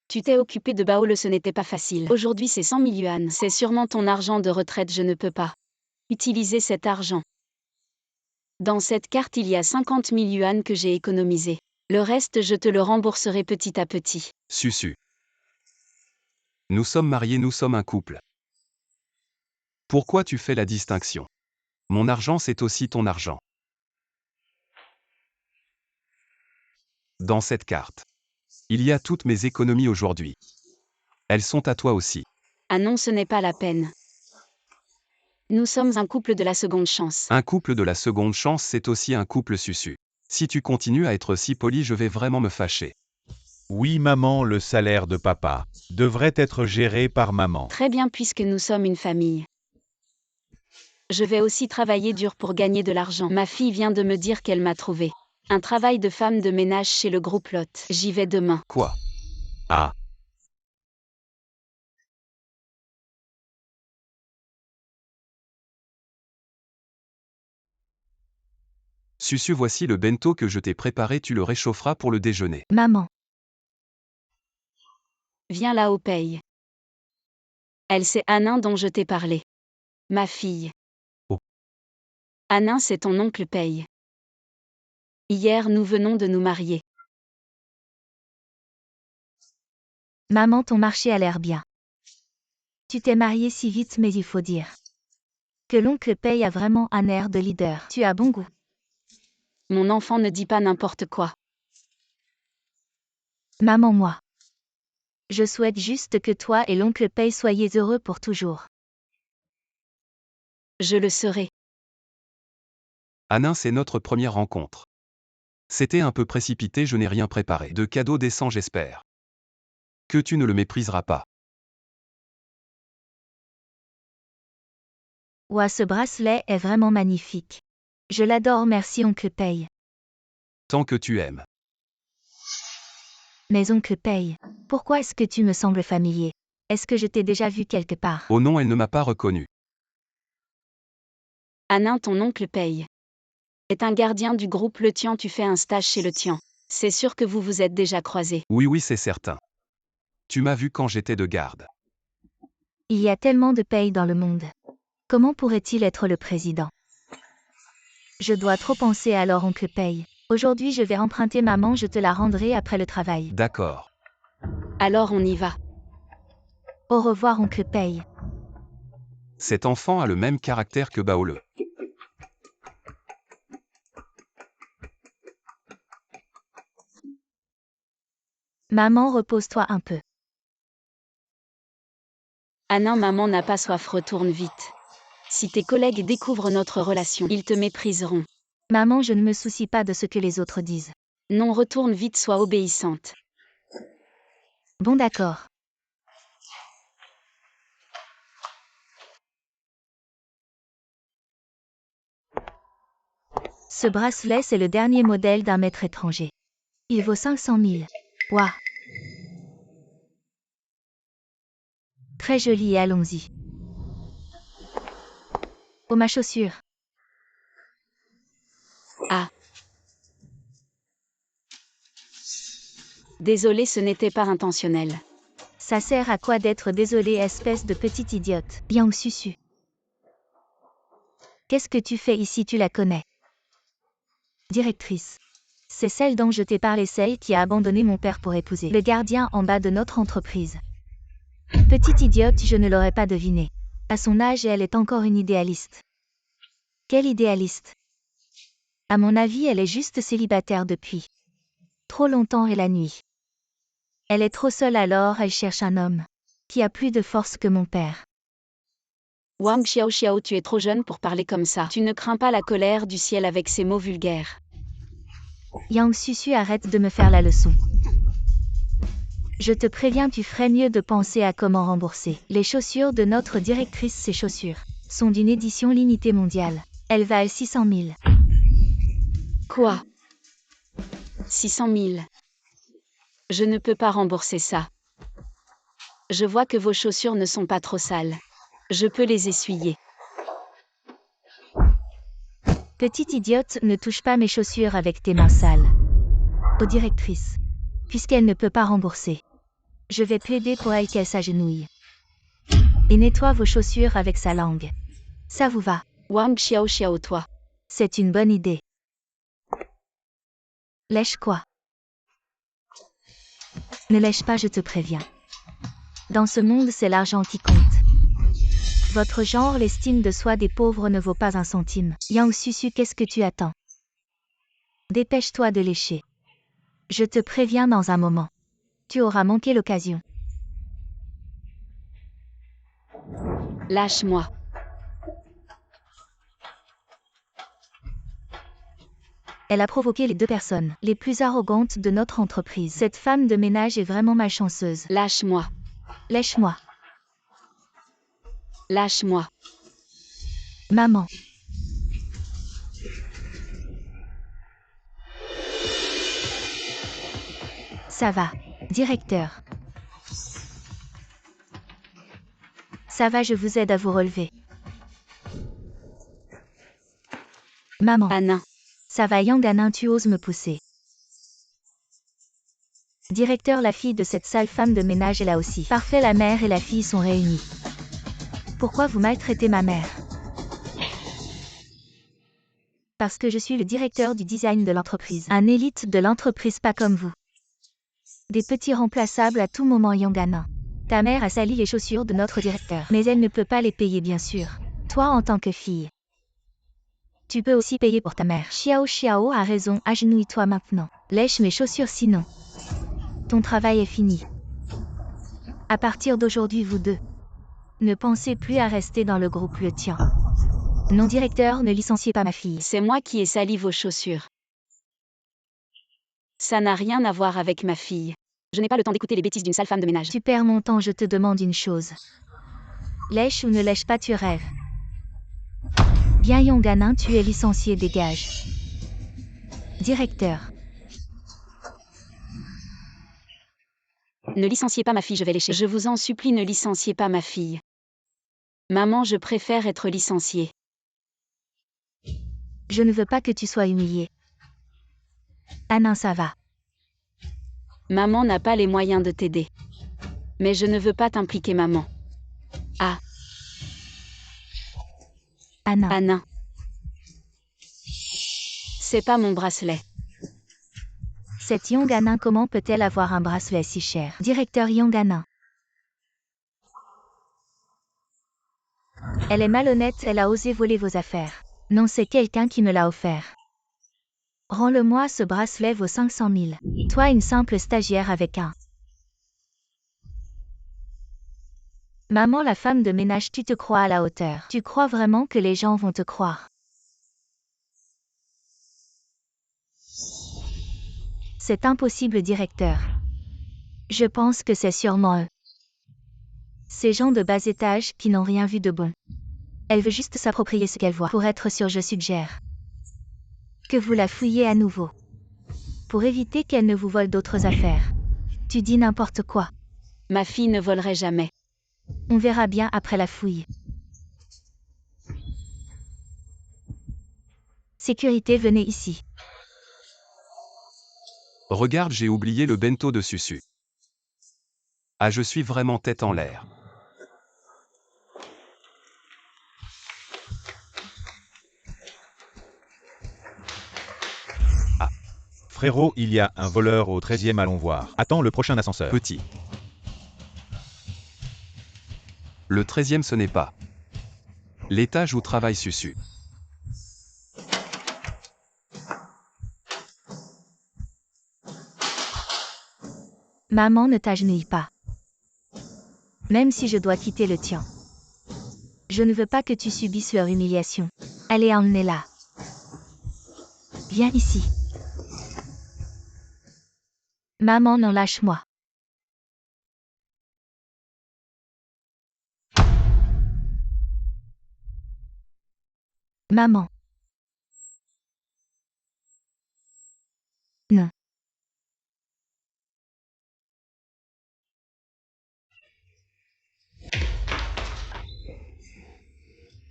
Tu t'es occupé de Baole, ce n'était pas facile. Aujourd'hui, c'est 100 000 yuan. C'est sûrement ton argent de retraite, je ne peux pas utiliser cet argent. Dans cette carte, il y a 50 000 yuan que j'ai économisé. Le reste, je te le rembourserai petit à petit. Susu. Nous sommes mariés, nous sommes un couple. Pourquoi tu fais la distinction? Mon argent, c'est aussi ton argent. Dans cette carte. Il y a toutes mes économies aujourd'hui. Elles sont à toi aussi. Ah non, ce n'est pas la peine. Nous sommes un couple de la seconde chance. Un couple de la seconde chance, c'est aussi un couple susu. Si tu continues à être si poli, je vais vraiment me fâcher. Oui maman, le salaire de papa devrait être géré par maman. Très bien puisque nous sommes une famille. Je vais aussi travailler dur pour gagner de l'argent. Ma fille vient de me dire qu'elle m'a trouvé un travail de femme de ménage chez le groupe Lot. J'y vais demain. Quoi? Ah, Susu, voici le bento que je t'ai préparé, tu le réchaufferas pour le déjeuner. Maman, Viens là au paye. Elle c'est Anin dont je t'ai parlé. Ma fille. Oh. Anin c'est ton oncle paye. Hier nous venons de nous marier. maman, ton marché a l'air bien. Tu t'es mariée si vite, mais il faut dire que l'oncle Paye a vraiment un air de leader. Tu as bon goût. Mon enfant ne dit pas n'importe quoi. Maman, moi. Je souhaite juste que toi et l'oncle Paye soyez heureux pour toujours. Je le serai. Anin, c'est notre première rencontre. C'était un peu précipité, je n'ai rien préparé. De cadeaux décents, j'espère. Que tu ne le mépriseras pas. Ouah, ce bracelet est vraiment magnifique. Je l'adore, merci oncle Paye. Tant que tu aimes. Mais oncle Paye, pourquoi est-ce que tu me sembles familier? Est-ce que je t'ai déjà vu quelque part? Oh non, elle ne m'a pas reconnu. Anin ton oncle paye. Est un gardien du groupe Le Tian, tu fais un stage chez Le Tian. C'est sûr que vous vous êtes déjà croisés. Oui, c'est certain. Tu m'as vu quand j'étais de garde. Il y a tellement de Paye dans le monde. Comment pourrait-il être le président? Je dois trop penser alors oncle Paye. Aujourd'hui je vais emprunter maman, je te la rendrai après le travail. D'accord. Alors on y va. Au revoir oncle Paye. Cet enfant a le même caractère que Baole. Maman, repose-toi un peu. Anin, maman n'a pas soif, retourne vite. Si tes collègues découvrent notre relation, ils te mépriseront. Maman, je ne me soucie pas de ce que les autres disent. Non, retourne vite, sois obéissante. Bon d'accord. Ce bracelet, c'est le dernier modèle d'un maître étranger. Il vaut 500 000. Ouah. Très joli et allons-y. Oh ma chaussure. Ah. Désolé, ce n'était pas intentionnel. Ça sert à quoi d'être désolé, espèce de petite idiote? Bien ou Susu? Qu'est-ce que tu fais ici, tu la connais? Directrice. C'est celle dont je t'ai parlé, celle qui a abandonné mon père pour épouser le gardien en bas de notre entreprise. Petite idiote, je ne l'aurais pas deviné. À son âge, elle est encore une idéaliste. Quelle idéaliste? À mon avis, elle est juste célibataire depuis trop longtemps et la nuit. Elle est trop seule, alors elle cherche un homme qui a plus de force que mon père. Wang Xiao Xiao, tu es trop jeune pour parler comme ça. Tu ne crains pas la colère du ciel avec ces mots vulgaires. Yang Susu, arrête de me faire la leçon. Je te préviens, tu ferais mieux de penser à comment rembourser les chaussures de notre directrice. Ces chaussures sont d'une édition limitée mondiale. Elles valent 600 000. Quoi? 600 000. Je ne peux pas rembourser ça. Je vois que vos chaussures ne sont pas trop sales. Je peux les essuyer. Petite idiote, ne touche pas mes chaussures avec tes mains sales. Aux directrices. Puisqu'elle ne peut pas rembourser, je vais plaider pour elle qu'elle s'agenouille. Et nettoie vos chaussures avec sa langue. Ça vous va? Wang Xiao Xiao, toi. C'est une bonne idée. Lèche quoi? Ne lèche pas, je te préviens. Dans ce monde, c'est l'argent qui compte. Votre genre, l'estime de soi des pauvres ne vaut pas un centime. Yang Susu, qu'est-ce que tu attends? Dépêche-toi de lécher. Je te préviens dans un moment. Tu auras manqué l'occasion. Lâche-moi. Elle a provoqué les deux personnes les plus arrogantes de notre entreprise. Cette femme de ménage est vraiment malchanceuse. Lâche-moi. Lèche-moi. Lâche-moi. Maman. Ça va. Directeur. Ça va, je vous aide à vous relever. Maman. Anna. Ça va, Yang Anin, tu oses me pousser. Directeur, la fille de cette sale femme de ménage est là aussi. Parfait, la mère et la fille sont réunies. Pourquoi vous maltraitez ma mère? Parce que je suis le directeur du design de l'entreprise. Un élite de l'entreprise, pas comme vous. Des petits remplaçables à tout moment, Yang Anin. Ta mère a sali les chaussures de notre directeur. Mais elle ne peut pas les payer, bien sûr. Toi, en tant que fille, tu peux aussi payer pour ta mère. Xiao Xiao a raison, agenouille-toi maintenant. Lèche mes chaussures sinon. Ton travail est fini. À partir d'aujourd'hui, vous deux, ne pensez plus à rester dans le groupe le tien. Non, directeur, ne licenciez pas ma fille. C'est moi qui ai sali vos chaussures. Ça n'a rien à voir avec ma fille. Je n'ai pas le temps d'écouter les bêtises d'une sale femme de ménage. Tu perds mon temps, je te demande une chose. Lèche ou ne lèche pas, tu rêves. Bien, Yang Anin, tu es licencié, dégage. Directeur. Ne licenciez pas ma fille, je vais lécher. Je vous en supplie, ne licenciez pas ma fille. Maman, je préfère être licenciée. Je ne veux pas que tu sois humilié. Anin, ça va. Maman n'a pas les moyens de t'aider. Mais je ne veux pas t'impliquer, maman. Ah, Anin. Anna. C'est pas mon bracelet. Cette Yang Anin, comment peut-elle avoir un bracelet si cher? Directeur Yang Anin. Elle est malhonnête, elle a osé voler vos affaires. Non, c'est quelqu'un qui me l'a offert. Rends-le-moi, ce bracelet vaut 500 000. Toi, une simple stagiaire avec un. Maman, la femme de ménage, tu te crois à la hauteur. Tu crois vraiment que les gens vont te croire? C'est impossible, directeur. Je pense que c'est sûrement eux. Ces gens de bas étage qui n'ont rien vu de bon. Elle veut juste s'approprier ce qu'elle voit. Pour être sûre, je suggère que vous la fouillez à nouveau. Pour éviter qu'elle ne vous vole d'autres affaires. Tu dis n'importe quoi. Ma fille ne volerait jamais. On verra bien après la fouille. Sécurité, venez ici. Regarde, j'ai oublié le bento de Susu. Ah, je suis vraiment tête en l'air. Frérot, il y a un voleur au 13e, allons voir. Attends le prochain ascenseur. Petit. Le 13e, ce n'est pas l'étage où travaille Susu. Maman, ne t'agenouille pas. Même si je dois quitter le tien. Je ne veux pas que tu subisses leur humiliation. Allez, emmenez-la. Viens ici. Maman, non, lâche-moi. Maman. Non.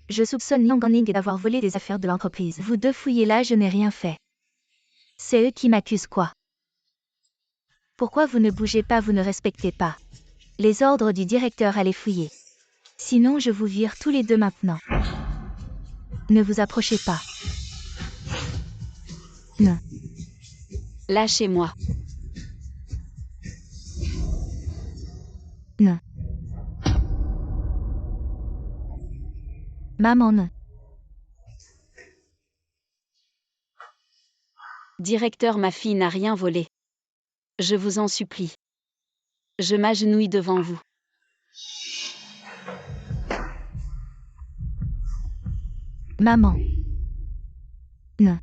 Je soupçonne Yang Aning d'avoir volé des affaires de l'entreprise. Vous deux fouillez là, je n'ai rien fait. C'est eux qui m'accusent quoi? Pourquoi vous ne bougez pas, vous ne respectez pas les ordres du directeur, allez fouiller. Sinon je vous vire tous les deux maintenant. Ne vous approchez pas. Non. Lâchez-moi. Non. Maman, non. Directeur, ma fille n'a rien volé. Je vous en supplie. Je m'agenouille devant vous. Maman. Non.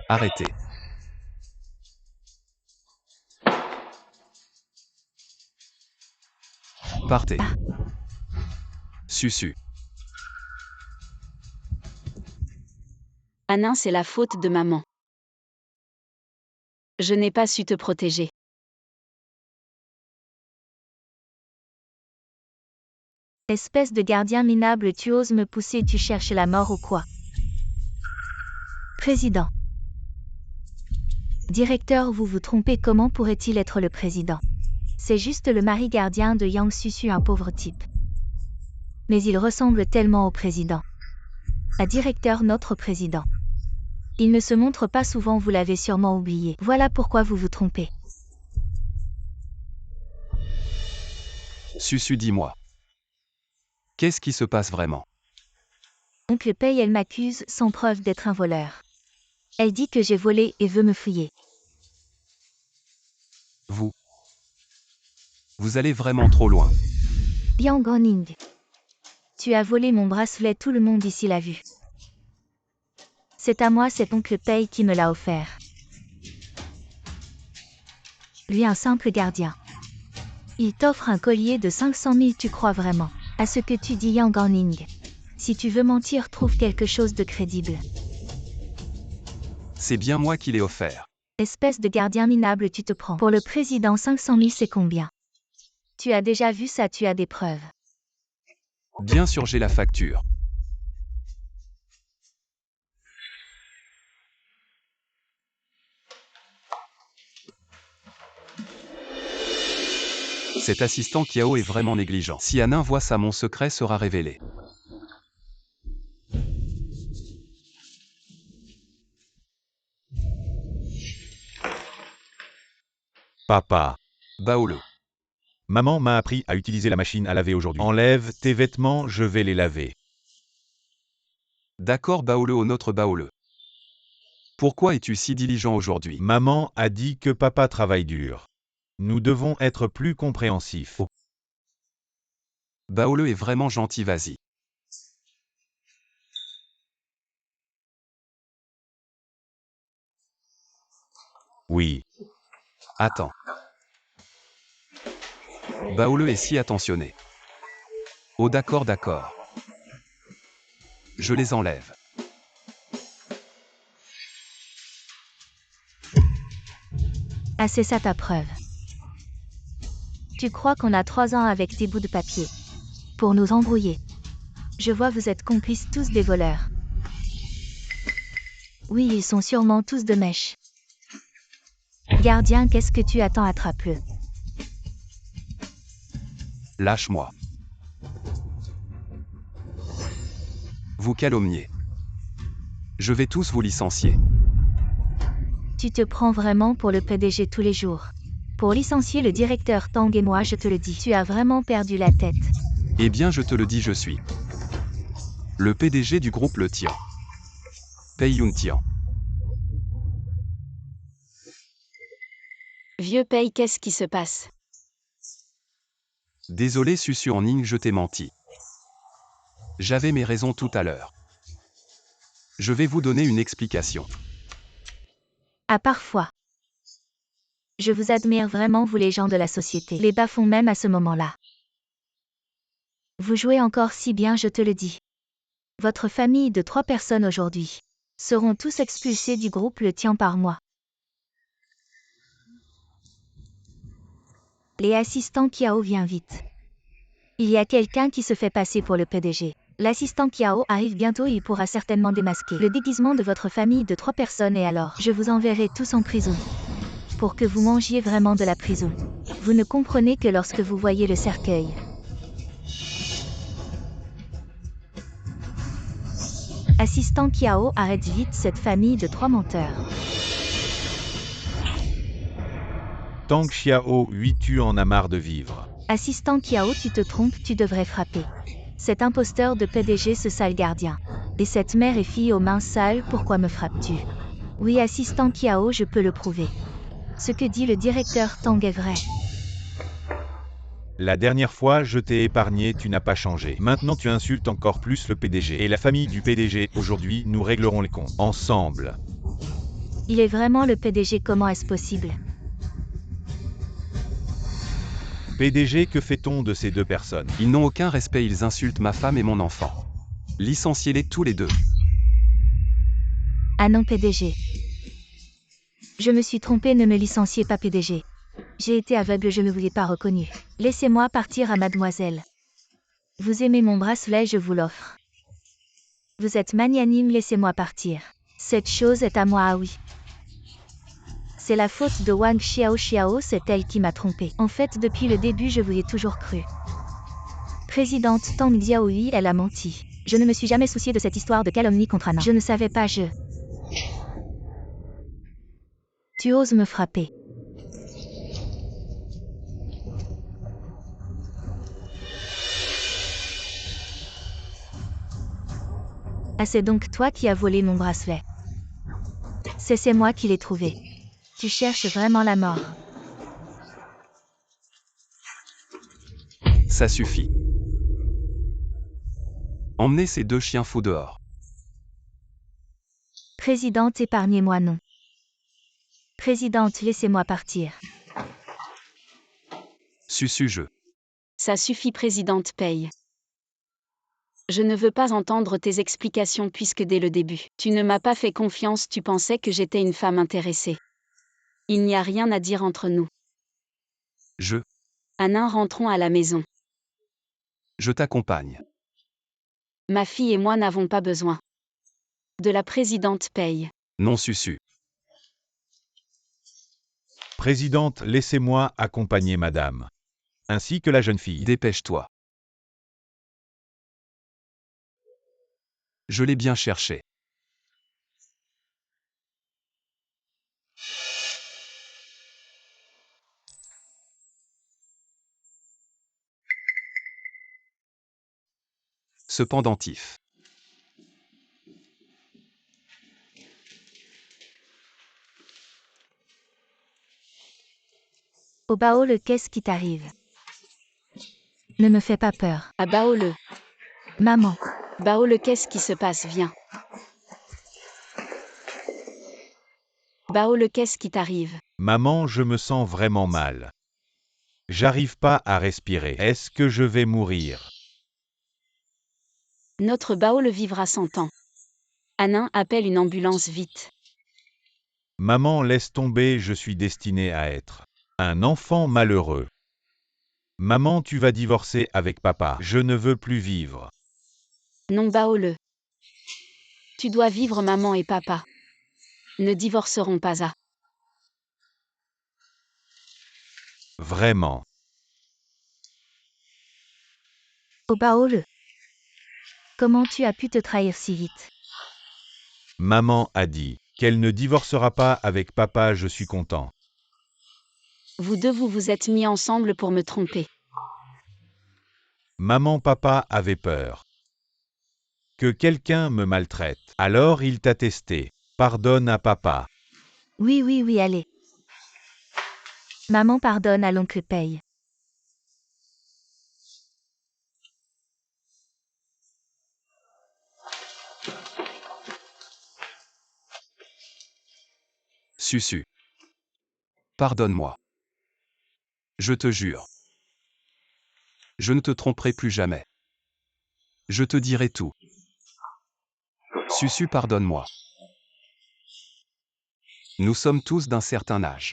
Arrêtez. Partez. Susu. Anin, c'est la faute de maman. Je n'ai pas su te protéger. Espèce de gardien minable, tu oses me pousser, tu cherches la mort ou quoi? Président. Directeur, vous vous trompez, comment pourrait-il être le président? C'est juste le mari gardien de Yang Susu, un pauvre type. Mais il ressemble tellement au président. À directeur, notre président. Il ne se montre pas souvent, vous l'avez sûrement oublié. Voilà pourquoi vous vous trompez. Susu, dis-moi. Qu'est-ce qui se passe vraiment? Oncle Pei, elle m'accuse sans preuve d'être un voleur. Elle dit que j'ai volé et veut me fouiller. Vous allez vraiment trop loin. Yang Guoning. Tu as volé mon bracelet, tout le monde ici l'a vu. C'est à moi cet oncle Pei qui me l'a offert. Lui, un simple gardien. Il t'offre un collier de 500 000, tu crois vraiment à ce que tu dis, Yang Guoning? Si tu veux mentir, trouve quelque chose de crédible. C'est bien moi qui l'ai offert. Espèce de gardien minable, tu te prends. Pour le président, 500 000 c'est combien? Tu as déjà vu ça, tu as des preuves. Bien sûr, j'ai la facture. Cet assistant Kiao est vraiment négligent. Si Anin voit ça, mon secret sera révélé. Papa. Baolo. Maman m'a appris à utiliser la machine à laver aujourd'hui. Enlève tes vêtements, je vais les laver. D'accord, Baolo, au notre Baolo. Pourquoi es-tu si diligent aujourd'hui? Maman a dit que papa travaille dur. Nous devons être plus compréhensifs. Baolo est vraiment gentil, vas-y. Oui. Attends. Baolo est si attentionné. Oh d'accord, d'accord. Je les enlève. Ah, c'est ça ta preuve. Tu crois qu'on a 3 ans avec tes bouts de papier pour nous embrouiller? Je vois, vous êtes complices tous des voleurs. Oui, ils sont sûrement tous de mèche. Gardien, qu'est-ce que tu attends? Attrape-le. Lâche-moi. Vous calomniez. Je vais tous vous licencier. Tu te prends vraiment pour le PDG tous les jours. Pour licencier le directeur Tang et moi, je te le dis, tu as vraiment perdu la tête. Eh bien, je te le dis, je suis le PDG du groupe Le Tian. Pei Yun Tian. Vieux Pei, qu'est-ce qui se passe? Désolé Susu en Ning, je t'ai menti. J'avais mes raisons tout à l'heure. Je vais vous donner une explication. Ah, parfois. Je vous admire vraiment, vous les gens de la société. Les bas-fonds même à ce moment-là. Vous jouez encore si bien, je te le dis. Votre famille de 3 personnes aujourd'hui seront tous expulsés du groupe Le Tian par mois. Les assistants Kiao, viens vite. Il y a quelqu'un qui se fait passer pour le PDG. L'assistant Kiao arrive bientôt, il pourra certainement démasquer le déguisement de votre famille de 3 personnes et alors, je vous enverrai tous en prison. Pour que vous mangiez vraiment de la prison. Vous ne comprenez que lorsque vous voyez le cercueil. Assistant Kiao, arrête vite cette famille de 3 menteurs. Tang Xiao, oui, tu en as marre de vivre. Assistant Kiao, tu te trompes, tu devrais frapper. Cet imposteur de PDG, ce sale gardien. Et cette mère et fille aux mains sales, pourquoi me frappes-tu? Oui, assistant Kiao, je peux le prouver. Ce que dit le directeur Tang est vrai. La dernière fois, je t'ai épargné, tu n'as pas changé. Maintenant, tu insultes encore plus le PDG et la famille du PDG. Aujourd'hui, nous réglerons les comptes. Ensemble. Il est vraiment le PDG, comment est-ce possible? PDG, que fait-on de ces deux personnes? Ils n'ont aucun respect, ils insultent ma femme et mon enfant. Licenciez-les tous les deux. Ah non, PDG. Je me suis trompé, ne me licenciez pas, PDG. J'ai été aveugle, je ne vous ai pas reconnu. Laissez-moi partir à mademoiselle. Vous aimez mon bracelet, je vous l'offre. Vous êtes magnanime, laissez-moi partir. Cette chose est à moi, ah oui. C'est la faute de Wang Xiao, c'est elle qui m'a trompé. En fait, depuis le début, je vous ai toujours cru. Présidente Tang Xiaoyi, elle a menti. Je ne me suis jamais soucié de cette histoire de calomnie contre Anna. Je ne savais pas, Tu oses me frapper. Ah, c'est donc toi qui as volé mon bracelet. C'est moi qui l'ai trouvé. Tu cherches vraiment la mort. Ça suffit. Emmenez ces deux chiens fous dehors. Présidente, épargnez-moi, non. Présidente, laissez-moi partir. Susu, je. Ça suffit, présidente Paye. Je ne veux pas entendre tes explications puisque dès le début, tu ne m'as pas fait confiance, tu pensais que j'étais une femme intéressée. Il n'y a rien à dire entre nous. Anna, rentrons à la maison. Je t'accompagne. Ma fille et moi n'avons pas besoin de la présidente Paye. Non, Susu. Présidente, laissez-moi accompagner madame. Ainsi que la jeune fille. Dépêche-toi. Je l'ai bien cherché. Ce pendentif. Oh Baole, qu'est-ce qui t'arrive? Ne me fais pas peur. Ah Baole. Maman. Baole, qu'est-ce qui se passe? Viens. Baole, qu'est-ce qui t'arrive? Maman, je me sens vraiment mal. J'arrive pas à respirer. Est-ce que je vais mourir? Notre Baole vivra 100 ans. Anna, appelle une ambulance vite. Maman, laisse tomber, je suis destiné à être un enfant malheureux. Maman, tu vas divorcer avec papa. Je ne veux plus vivre. Non Baole. Tu dois vivre, maman et papa ne divorceront pas à. Vraiment. Oh Baole. Comment tu as pu te trahir si vite? Maman a dit qu'elle ne divorcera pas avec papa, je suis content. Vous deux vous êtes mis ensemble pour me tromper. Maman, papa avait peur que quelqu'un me maltraite. Alors il t'a testé. Pardonne à papa. Oui, allez. Maman pardonne à l'oncle Paye. Susu. Pardonne-moi. Je te jure. Je ne te tromperai plus jamais. Je te dirai tout. Susu, pardonne-moi. Nous sommes tous d'un certain âge.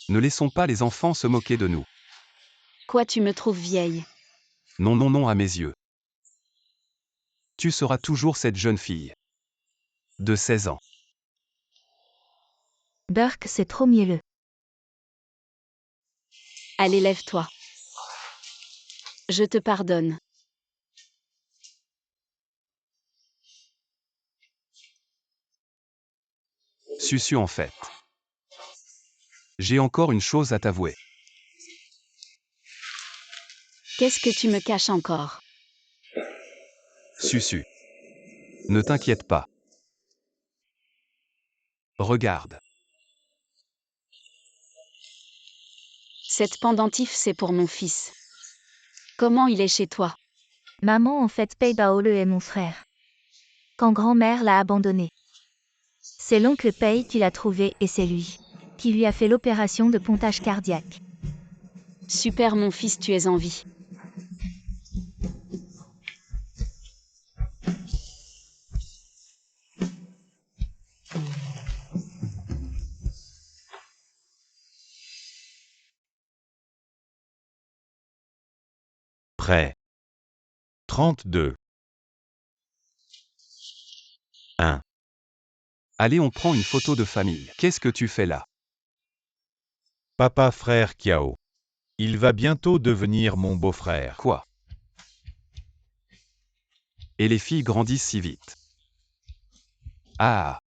Ne laissons pas les enfants se moquer de nous. Quoi, tu me trouves vieille? Non, à mes yeux. Tu seras toujours cette jeune fille. De 16 ans. Burke, c'est trop mielleux. Allez, lève-toi. Je te pardonne. Susu, en fait. J'ai encore une chose à t'avouer. Qu'est-ce que tu me caches encore? Susu. Ne t'inquiète pas. Regarde. Cette pendentif, c'est pour mon fils. Comment il est chez toi? Maman, en fait, Pei Baole est mon frère. Quand grand-mère l'a abandonné. C'est l'oncle Pei qui l'a trouvé et c'est lui qui lui a fait l'opération de pontage cardiaque. Super mon fils, tu es en vie. Prêt. 32. 1. Allez, on prend une photo de famille. Qu'est-ce que tu fais là? Papa frère Kiao. Il va bientôt devenir mon beau-frère. Quoi? Et les filles grandissent si vite. Ah.